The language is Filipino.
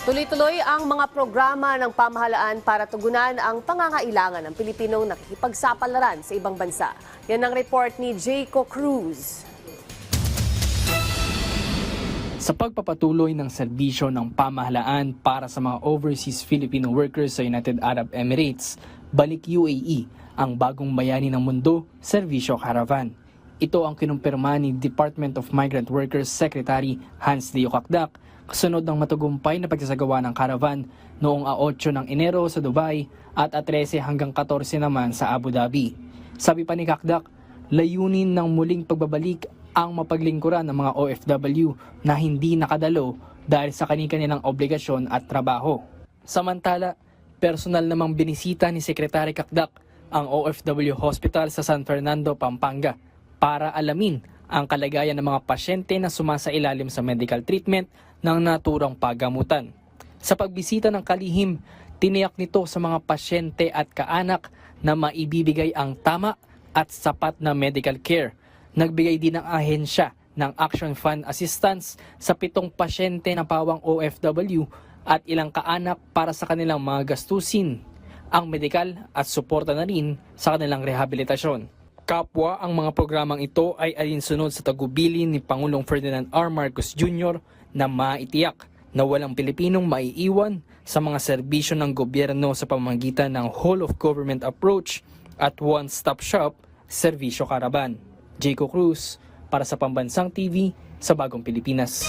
Tuloy-tuloy ang mga programa ng pamahalaan para tugunan ang pangangailangan ng Pilipinong nakikipagsapalaran sa ibang bansa. Yan ang report ni Jayco Cruz. Sa pagpapatuloy ng serbisyo ng pamahalaan para sa mga overseas Filipino workers sa United Arab Emirates, Balik UAE, ang bagong bayani ng mundo, Serbisyo Caravan. Ito ang kinumpirma ni Department of Migrant Workers Secretary Hans Leo Kakdak kasunod ng matagumpay na pagsasagawa ng caravan noong 8 ng Enero sa Dubai at 13 hanggang 14 naman sa Abu Dhabi. Sabi pa ni Kakdak, layunin ng muling pagbabalik ang mapaglingkuran ng mga OFW na hindi nakadalo dahil sa kani-kanilang obligasyon at trabaho. Samantala, personal namang binisita ni Secretary Kakdak ang OFW Hospital sa San Fernando, Pampanga para alamin ang kalagayan ng mga pasyente na sumasailalim sa medical treatment ng naturang paggamutan. Sa pagbisita ng kalihim, tiniyak nito sa mga pasyente at kaanak na maibibigay ang tama at sapat na medical care. Nagbigay din ng ahensya ng Action Fund Assistance sa 7 pasyente na pawang OFW at ilang kaanak para sa kanilang mga gastusin, ang medikal at suporta na rin sa kanilang rehabilitasyon. Kapwa ang mga programang ito ay alinsunod sa tagubilin ni Pangulong Ferdinand R. Marcos Jr. na maitiyak na walang Pilipinong maiiwan sa mga serbisyo ng gobyerno sa pamamagitan ng whole of government approach at one-stop shop, Serbisyo Caravan. Jayco Cruz para sa Pambansang TV sa Bagong Pilipinas.